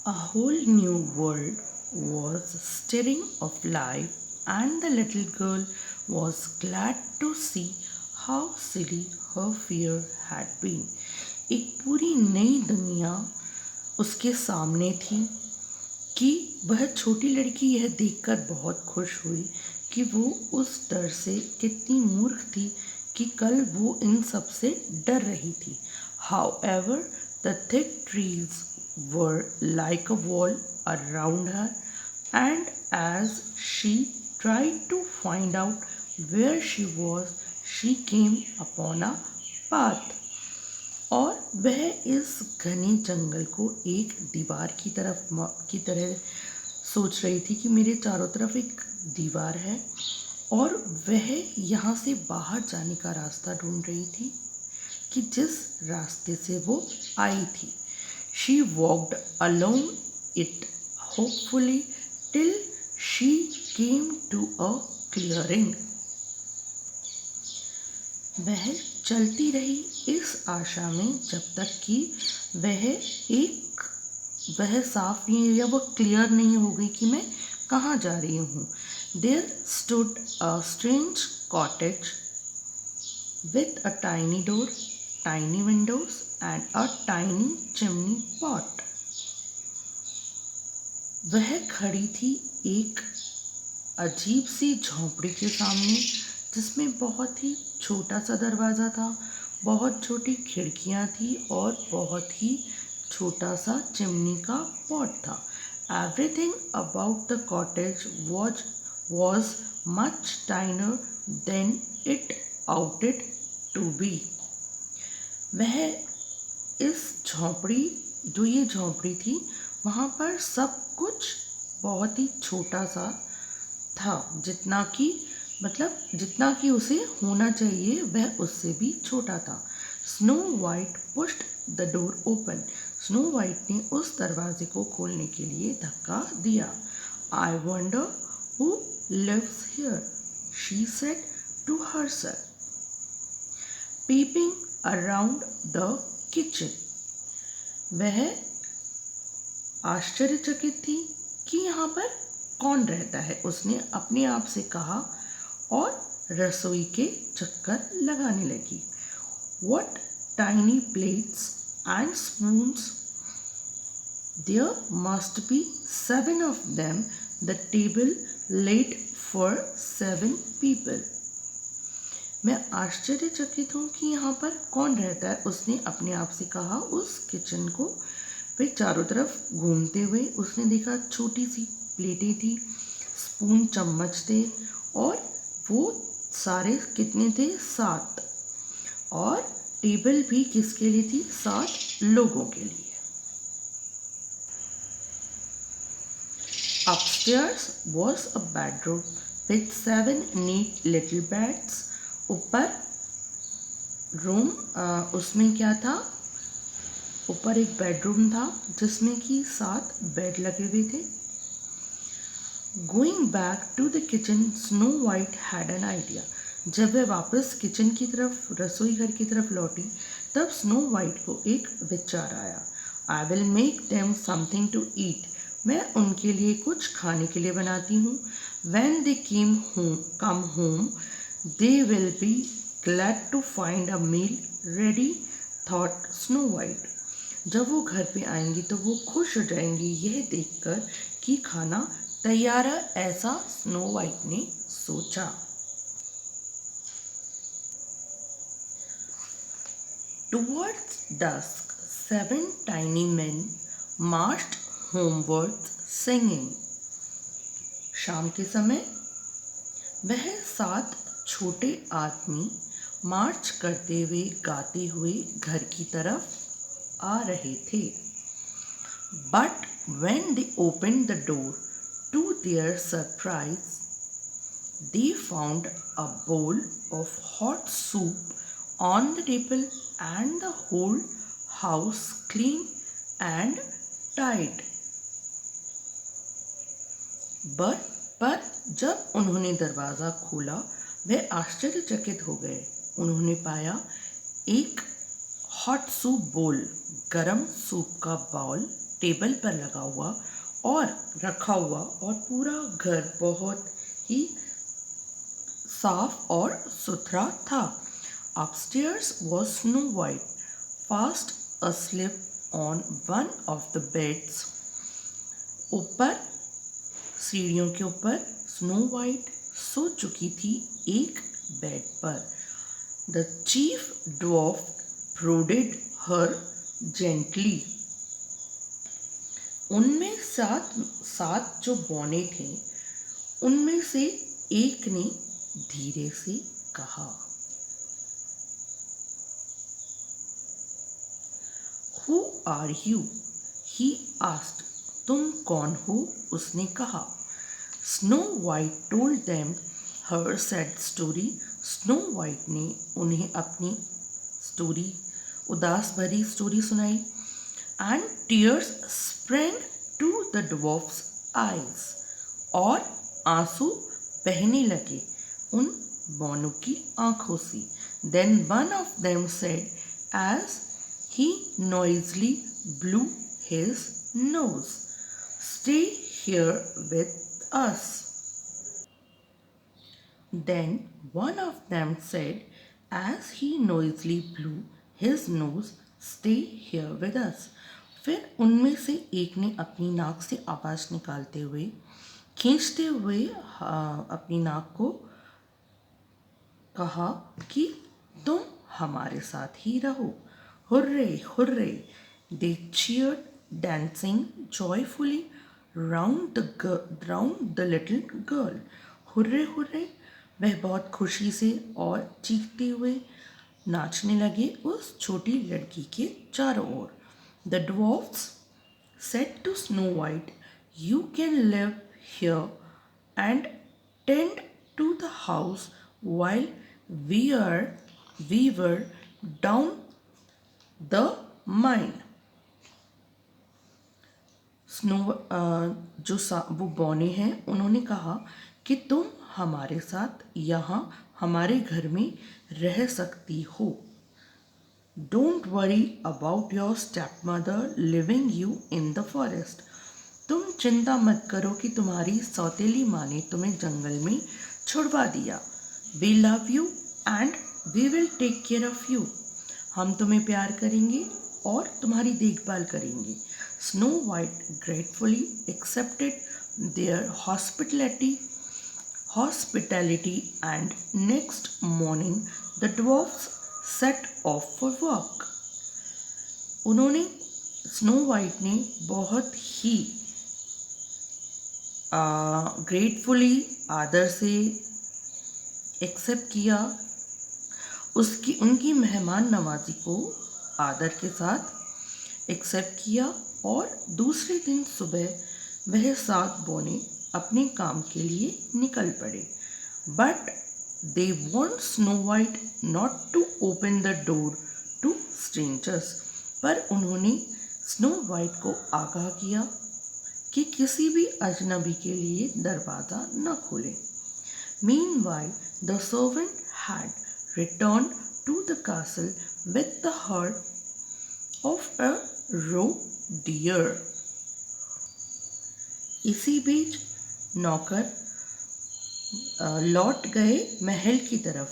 A whole new world was stirring of life, and the little girl was glad to see how silly her fear had been. एक पूरी नई दुनिया उसके सामने थी कि वह छोटी लड़की यह देखकर बहुत खुश हुई कि वो उस डर से कितनी मूर्ख थी कि कल वो इन सब से डर रही थी. However, the thick trees were like a wall around her, and as she tried to find out where she was, she came upon a path. और वह इस घने जंगल को एक दीवार की तरह सोच रही थी कि मेरे चारों तरफ एक दीवार है और वह यहाँ से बाहर जाने का रास्ता ढूंढ रही थी कि जिस रास्ते से वो आई थी. She walked along it hopefully till she came to a clearing. वह चलती रही इस आशा में जब तक कि वह साफ नहीं या वह क्लियर नहीं हो गई कि मैं कहाँ जा रही हूँ. There stood a strange cottage with a tiny door, tiny windows and a tiny chimney pot. वह खड़ी थी एक अजीब सी झोंपड़ी के सामने जिसमें बहुत ही छोटा सा दरवाज़ा था, बहुत छोटी खिड़कियाँ थी और बहुत ही छोटा सा चिमनी का पॉट था. Everything about the cottage was much tinier than it ought to be. वह ये झोंपड़ी थी वहाँ पर सब कुछ बहुत ही छोटा सा था, जितना कि उसे होना चाहिए वह उससे भी छोटा था. Snow White pushed the door open. Snow White ने उस दरवाजे को खोलने के लिए धक्का दिया. I wonder who lives here, she said to herself, peeping around the kitchen. वह आश्चर्यचकित थी कि यहाँ पर कौन रहता है, उसने अपने आप से कहा और रसोई के चक्कर लगाने लगी. What tiny plates and spoons! There must be 7 of them. The table laid for 7 people. मैं आश्चर्यचकित हूँ कि यहाँ पर कौन रहता है, उसने अपने आप से कहा. उस किचन को वे चारों तरफ घूमते हुए उसने देखा छोटी सी प्लेटें थी, स्पून चम्मच थे और वो सारे कितने थे, 7. और टेबल भी किसके लिए थी, 7 लोगों के लिए. Upstairs was a bedroom with 7 neat little beds. ऊपर रूम उसमें क्या था, ऊपर एक बेडरूम था जिसमें कि 7 बेड लगे हुए थे. Going back to the kitchen, Snow White had an idea. जब वह वापस किचन की तरफ, रसोई घर की तरफ लौटी तब स्नो वाइट को एक विचार आया. I will make them something to eat. मैं उनके लिए कुछ खाने के लिए बनाती हूँ. When they come home they will be glad to find a meal ready, thought Snow White. जब वो घर पे आएंगी तो वो खुश हो जाएंगी यह देखकर कि खाना तैयार है, ऐसा स्नो वाइट ने सोचा. Towards dusk, 7 tiny men marched homewards singing. शाम के समय वह 7 छोटे आदमी मार्च करते हुए गाते हुए घर की तरफ आ रहे थे. But when they open the door, to their surprise they found a bowl of hot soup on the table and the whole house clean and tidy. पर जब उन्होंने दरवाज़ा खोला वे आश्चर्यचकित हो गए. उन्होंने पाया एक हॉट सूप बोल, गरम सूप का बाउल टेबल पर लगा हुआ और रखा हुआ, और पूरा घर बहुत ही साफ और सुथरा था। Upstairs was Snow White, fast asleep on one of the beds. ऊपर सीढ़ियों के ऊपर स्नो वाइट सो चुकी थी एक बेड पर। The chief dwarf prodded her gently. उनमें सात जो बौने थे, उनमें से एक ने धीरे से कहा, Who are you? He asked. तुम कौन हो? उसने कहा। Snow White told them her sad story. Snow White ने उन्हें अपनी स्टोरी, उदास भरी स्टोरी सुनाई। And tears sprang to the dwarf's eyes. और आंसू बहने लगे उन बौनों की आंखों से। Then one of them said, as he noisily blew his nose, Stay here with us. Then one of them said, as he noisily blew his nose, Stay here with us. फिर उनमें से एक ने अपनी नाक से आवाज़ निकालते हुए, खींचते हुए अपनी नाक को कहा कि तुम हमारे साथ ही रहो। Hurray hurray, they cheered, dancing joyfully round the little girl. Hurray hurray, वह बहुत खुशी से और चीखते हुए नाचने लगे उस छोटी लड़की के चारों ओर। The dwarfs said to Snow White, You can live here and tend to the house while we were down the mine. वो बौने हैं, उन्होंने कहा कि तुम हमारे साथ यहाँ हमारे घर में रह सकती हो। Don't worry about your stepmother leaving you in the forest. तुम चिंता मत करो कि तुम्हारी सौतेली माँ ने तुम्हें जंगल में छुड़वा दिया। We love you and we will take care of you. हम तुम्हें प्यार करेंगे और तुम्हारी देखभाल करेंगे। Snow White gratefully accepted their hospitality, and next morning the dwarfs set off for work. उन्होंने स्नो वाइट ने बहुत ही ग्रेटफुली आदर से एक्सेप्ट किया, उनकी मेहमान नवाजी को आदर के साथ एक्सेप्ट किया, और दूसरे दिन सुबह वह 7 बौने अपने काम के लिए निकल पड़े। But they warned Snow White not to open the door to strangers. पर उन्होंने स्नो वाइट को आगाह किया कि किसी भी अजनबी के लिए दरवाज़ा न खोलें। Meanwhile, the servant had returned to the castle with the herd of a roe deer. इसी बीच नौकर लौट गए महल की तरफ।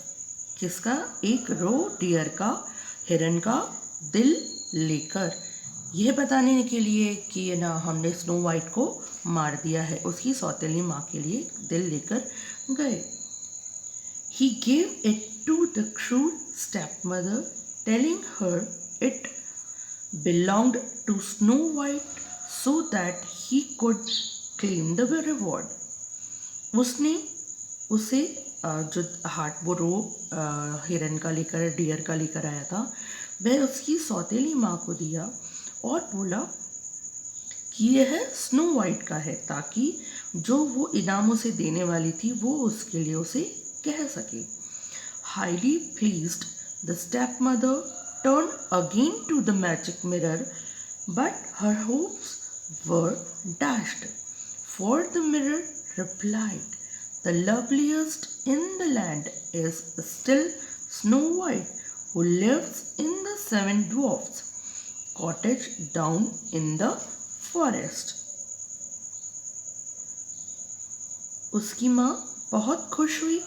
किसका? एक रो डियर का, हिरन का दिल लेकर, यह बताने के लिए कि ना हमने स्नो वाइट को मार दिया है, उसकी सौतेली माँ के लिए दिल लेकर गए। He gave it to the cruel stepmother, telling her it belonged to Snow White so that he could claim the reward. उसने उसे जो वो रो हिरन का लेकर, डियर का लेकर आया था, वह उसकी सौतेली माँ को दिया और बोला कि यह स्नो वाइट का है, ताकि जो वो इनाम उसे देने वाली थी वो उसके लिए उसे कह सके। Highly pleased, the stepmother turned again to the magic mirror, but her hopes were dashed, for the mirror replied, The loveliest in the land is still Snow White, who lives in the 7 dwarfs' cottage down in the forest. उसकी माँ बहुत खुश हुई,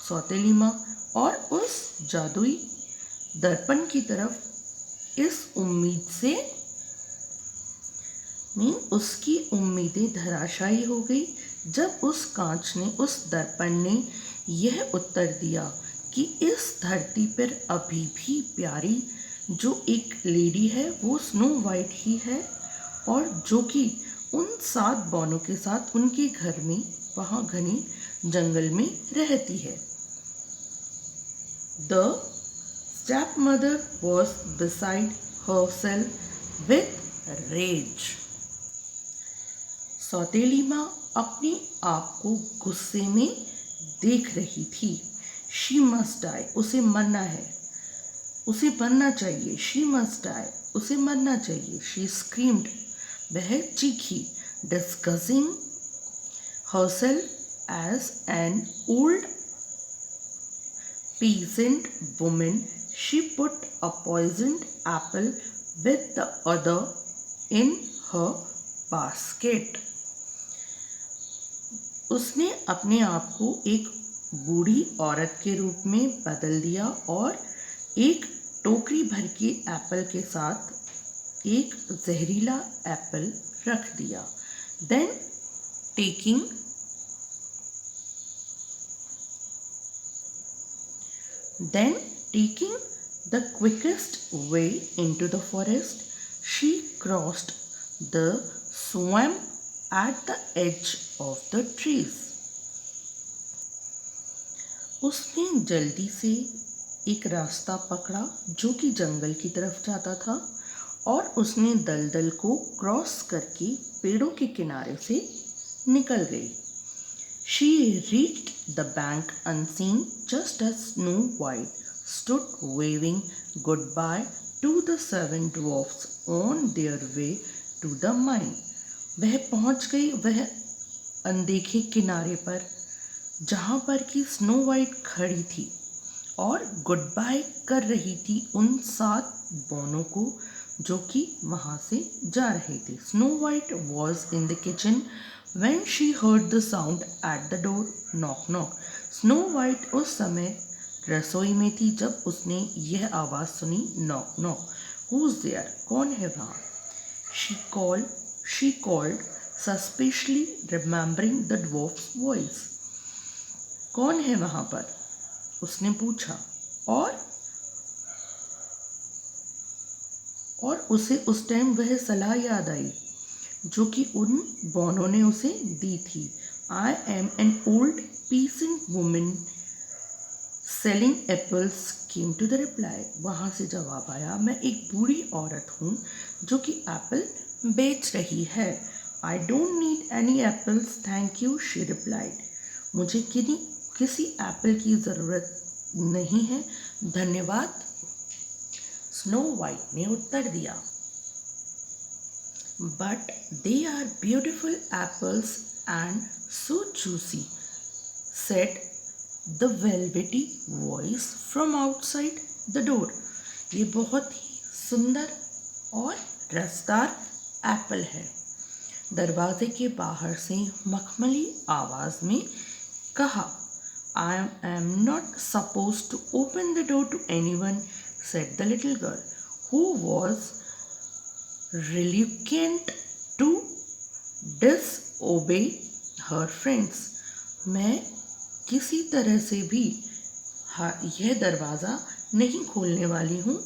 सौतेली माँ, और उस जादुई दर्पण की तरफ इस उम्मीद से उसकी उम्मीदें धराशायी हो गई जब उस कांच ने, उस दर्पण ने यह उत्तर दिया कि इस धरती पर अभी भी प्यारी जो एक लेडी है वो स्नो वाइट ही है, और जो कि उन 7 बौनों के साथ उनके घर में वहाँ घने जंगल में रहती है। The stepmother was beside herself with rage. सौतेली माँ अपने आप को गुस्से में देख रही थी। She must die. उसे मरना है, उसे मरना चाहिए। She must die. उसे मरना चाहिए। She screamed. वह चीखी। Discussing herself as an old peasant woman, she put a poisoned apple with the other in her basket. उसने अपने आप को एक बूढ़ी औरत के रूप में बदल दिया और एक टोकरी भर के एप्पल के साथ एक जहरीला एप्पल रख दिया। Then taking the quickest way into the forest, she crossed the swamp at the edge of the trees. उसने जल्दी से एक रास्ता पकड़ा जो कि जंगल की तरफ जाता था, और उसने दलदल को क्रॉस करके पेड़ों के किनारे से निकल गई। She reached the bank unseen just as Snow White stood waving goodbye to the 7 dwarfs on their way to the mine. वह पहुंच गई वह अनदेखे किनारे पर जहाँ पर कि स्नो वाइट खड़ी थी और गुड बाय कर रही थी उन 7 बौनों को जो कि वहाँ से जा रहे थे। Snow white was in the kitchen when she heard the sound at the door knock knock. Snow white उस समय रसोई में थी जब उसने यह आवाज़ सुनी, knock knock, who is there, कौन है वहाँ। She called suspiciously remembering the dwarf's voice. कौन है वहाँ पर, उसने पूछा, और उसे उस टाइम वह सलाह याद आई जो कि उन बौनों ने उसे दी थी। I am an old peasant woman selling apples came to the reply. वहाँ से जवाब आया, मैं एक बूढ़ी औरत हूँ जो कि एप्पल बेच रही है। I don't need any apples thank you, she replied. मुझे किसी एप्पल की ज़रूरत नहीं है, धन्यवाद, स्नो वाइट ने उत्तर दिया। But they are beautiful apples and so juicy, said the velvety voice from outside the door. ये बहुत ही सुंदर और रसदार एप्पल है, दरवाजे के बाहर से मखमली आवाज़ में कहा। I am not supposed to open the door to anyone, said the little girl, who was reluctant to disobey her friends. मैं किसी तरह से भी यह दरवाज़ा नहीं खोलने वाली हूँ,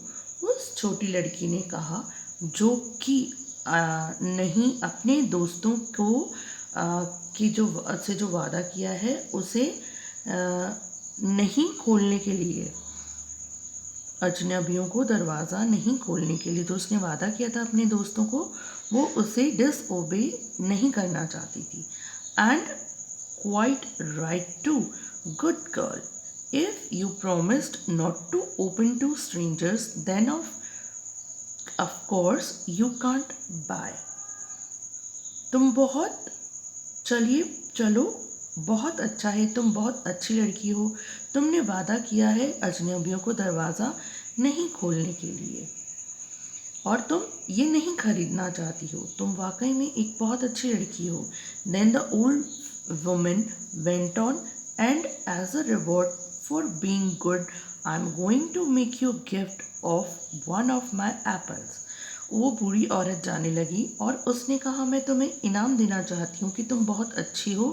उस छोटी लड़की ने कहा, जो कि नहीं अपने दोस्तों को कि जो वादा किया है उसे नहीं खोलने के लिए, अजनबियों को दरवाज़ा नहीं खोलने के लिए जो उसने वादा किया था अपने दोस्तों को, वो उसे डिसओबे नहीं करना चाहती थी। And quite right too, good girl, if you promised not to open to strangers then of course you can't buy. तुम बहुत चलो बहुत अच्छा है, तुम बहुत अच्छी लड़की हो, तुमने वादा किया है अजनबियों को दरवाज़ा नहीं खोलने के लिए। और तुम ये नहीं खरीदना चाहती हो, तुम वाकई में एक बहुत अच्छी लड़की हो. Then the old woman went on, and as a reward for being good, I'm going to make you a gift of one of my apples. वो बूढ़ी औरत जाने लगी और उसने कहा, मैं तुम्हें इनाम देना चाहती हूँ कि तुम बहुत अच्छी हो.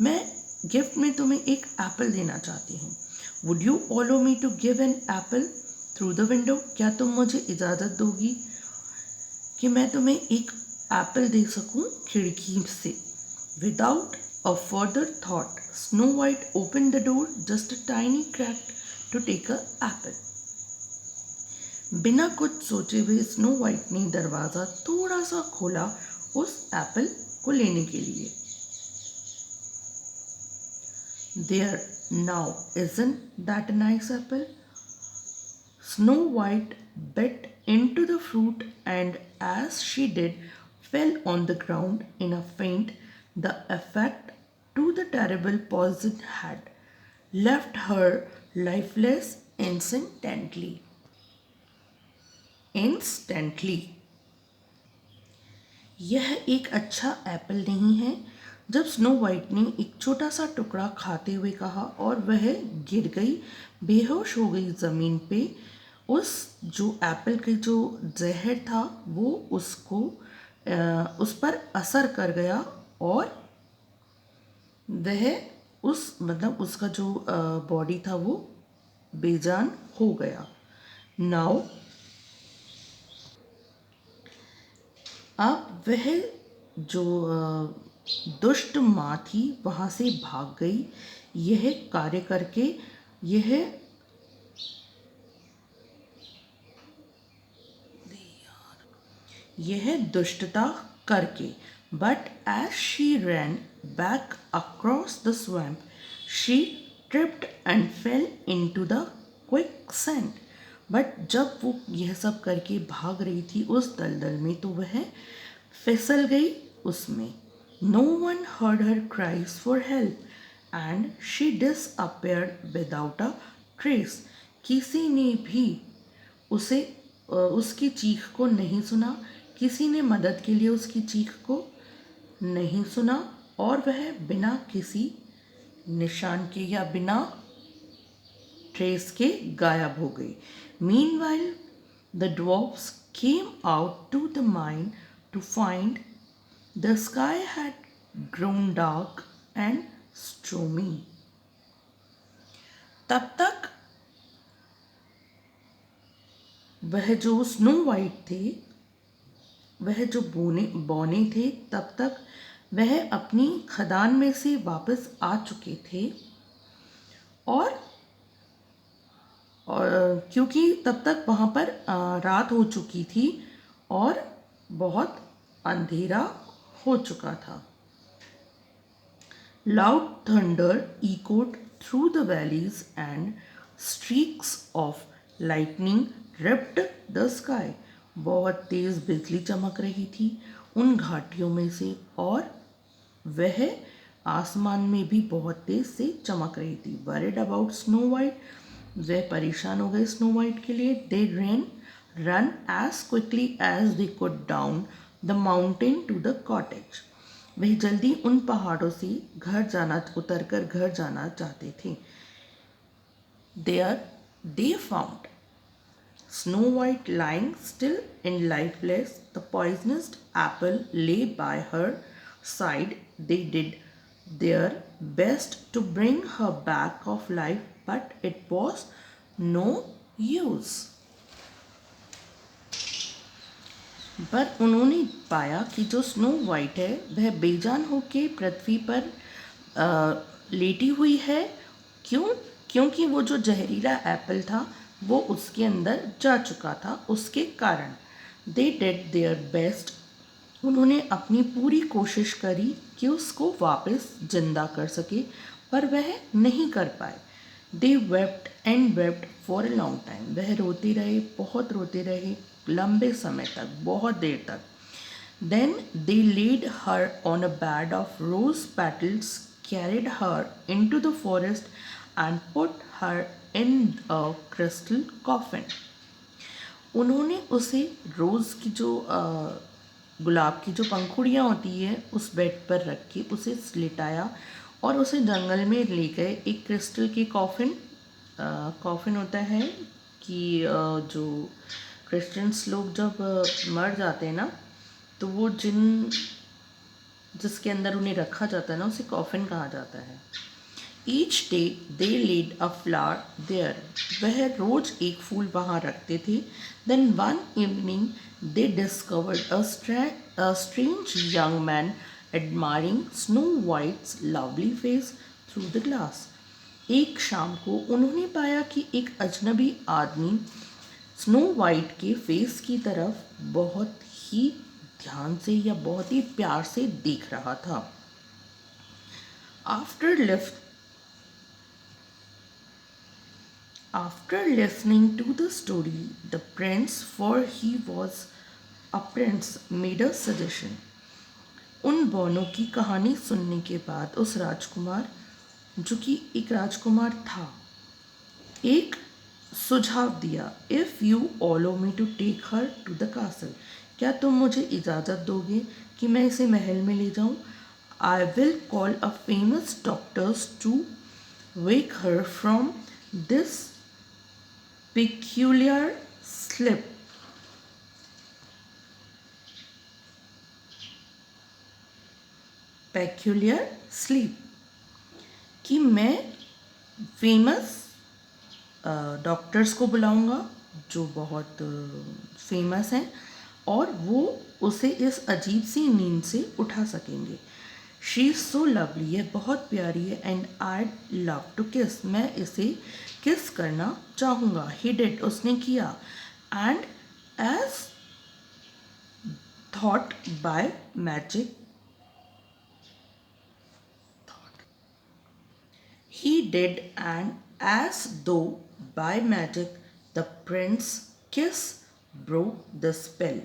मैं गिफ्ट में तुम्हें एक एप्पल देना चाहती हूँ. Would you allow me to give an apple through the window? क्या तुम मुझे इजाज़त दोगी कि मैं तुम्हें एक एप्पल दे सकूं खिड़की से? Without a further thought Snow White open the door just a tiny crack to take a apple. बिना कुछ सोचे हुए स्नो वाइट ने दरवाज़ा थोड़ा सा खोला उस एप्पल को लेने के लिए. There, now, isn't that a nice apple? Snow White bit into the fruit, and as she did, fell on the ground in a faint. The effect to the terrible poison had left her lifeless instantly. Instantly. यह एक अच्छा Apple नहीं है. जब snow White ने एक छोटा सा टुकड़ा खाते हुए कहा और वह गिर गई, बेहोश हो गई ज़मीन पे. उस जो एप्पल के जो जहर था वो उसको उस पर असर कर गया और वह उस मतलब उसका जो बॉडी था वो बेजान हो गया. नाउ अब वह जो दुष्ट माँ थी वहाँ से भाग गई. यह कार्य करके यह दुष्टता करके. But as she ran back across the swamp she tripped and fell into the quicksand. But जब वो यह सब करके भाग रही थी उस दलदल में तो वह फिसल गई उसमें. No one heard her cries for help and she disappeared without a trace. किसी ने भी उसे उसकी चीख को नहीं सुना. किसी ने मदद के लिए उसकी चीख को नहीं सुना और वह बिना किसी निशान के या बिना ट्रेस के गायब हो गई. Meanwhile the dwarfs came out to the mine to find the sky had grown dark and stormy. तब तक वह जो स्नो वाइट थे, वह जो बौने थे, तब तक वह अपनी खदान में से वापस आ चुके थे. और क्योंकि तब तक वहाँ पर रात हो चुकी थी और बहुत अंधेरा हो चुका था. Loud thunder echoed through the valleys and streaks of lightning ripped the sky. बहुत तेज़ बिजली चमक रही थी उन घाटियों में से और वह आसमान में भी बहुत तेज़ से चमक रही थी. Worried about Snow White, वे परेशान हो गए स्नो वाइट के लिए. They run as quickly as they could down the mountain to the cottage. वह जल्दी उन पहाड़ों से उतरकर घर जाना चाहते थे. There they found Snow White lying still and lifeless. The poisonous apple lay by her side. They did their best to bring her back of life, but it was no use. पर उन्होंने पाया कि जो snow white है वह बेजान होकर पृथ्वी पर लेटी हुई है. क्योंकि वो जो जहरीला एप्पल था वो उसके अंदर जा चुका था. उसके कारण दे डिड देयर बेस्ट, उन्होंने अपनी पूरी कोशिश करी कि उसको वापस जिंदा कर सके, पर वह नहीं कर पाए. They wept and wept for a long time. वह रोते रहे, बहुत रोते रहे, लंबे समय तक, बहुत देर तक. Then they laid her on a bed of rose petals, carried her into the forest and put her in a crystal coffin. उन्होंने उसे रोज़ की जो गुलाब की जो पंखुड़ियाँ होती है उस बेड पर रख के उसे लिटाया और उसे जंगल में ले गए एक क्रिस्टल के कॉफ़िन। कॉफ़िन होता है कि जो क्रिश्चियंस लोग जब मर जाते हैं ना, तो वो जिसके अंदर उन्हें रखा जाता है ना, उसे कॉफ़िन कहा जाता है। Each day they laid a flower there, वह रोज एक फूल वहाँ रखते थे। Then one evening they discovered a strange young man admiring Snow White's lovely face through the glass. एक शाम को उन्होंने पाया कि एक अजनबी आदमी स्नो वाइट के फेस की तरफ बहुत ही ध्यान से या बहुत ही प्यार से देख रहा था। After lift After listening to the story, the prince, for he was a prince, made a suggestion. उन दोनों की कहानी सुनने के बाद उस राजकुमार, जो कि एक राजकुमार था, एक सुझाव दिया। If you allow me to take her to the castle, क्या तुम मुझे इजाज़त दोगे कि मैं इसे महल में ले जाऊं? I will call a famous doctors to wake her from this peculiar slip. Peculiar sleep कि मैं फेमस डॉक्टर्स को बुलाऊंगा जो बहुत फेमस हैं और वो उसे इस अजीब सी नींद से उठा सकेंगे। शी इज़ सो लवली, है बहुत प्यारी है। एंड आई लव टू किस, मैं इसे किस करना चाहूँगा। ही डिड, उसने किया। And as thought by magic, he did, and as though by magic, the prince's kiss broke the spell.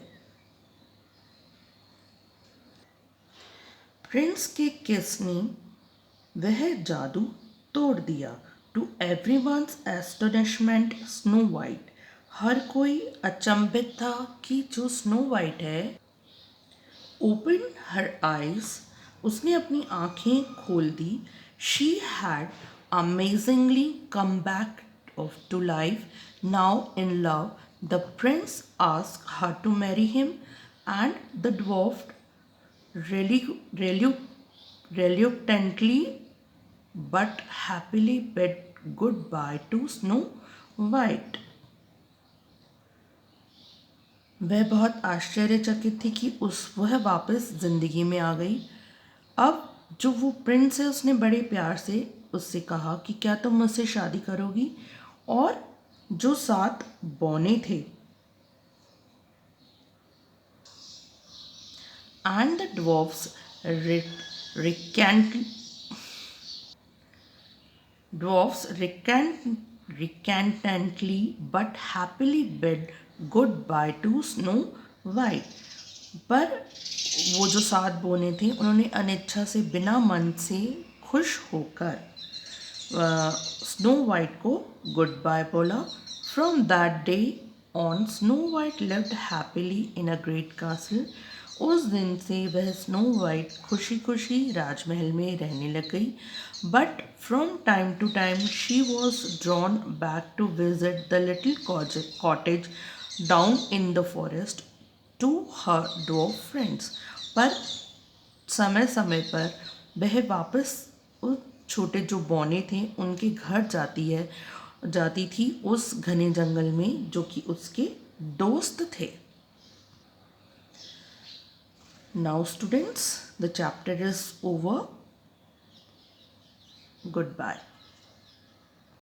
Prince के किस ने वह जादू तोड़ दिया। To everyone's astonishment snow white, हर कोई अचंभित था कि जो स्नो वाइट है, ओपन हर आइज, उसने अपनी आंखें खोल दी। She had amazingly come back off to life now in love. The prince ask her to marry him and the dwarf reluctantly but happily bid goodbye to Snow White. वह बहुत आश्चर्यचकित थी कि वह वापस ज़िंदगी में आ गई। अब जो वो प्रिंस है उसने बड़े प्यार से उससे कहा कि क्या तुम मुझसे शादी करोगी। और जो 7 बौने थे, and the dwarfs recant dwarfs recantantly but happily bid goodbye to Snow White. पर वो जो 7 बोने थे उन्होंने अनिच्छा से बिना मन से खुश होकर स्नो वाइट को गुड बाय बोला। From that day on snow white lived happily in a great castle. उस दिन से वह स्नो वाइट खुशी खुशी राजमहल में रहने लग गई। But from time to time she was drawn back to visit the little cottage down in the forest to her dwarf friends. पर समय समय पर वह वापस उस छोटे जो बौने थे उनके घर जाती थी उस घने जंगल में जो कि उसके दोस्त थे। Now students, the chapter is over. Good bye.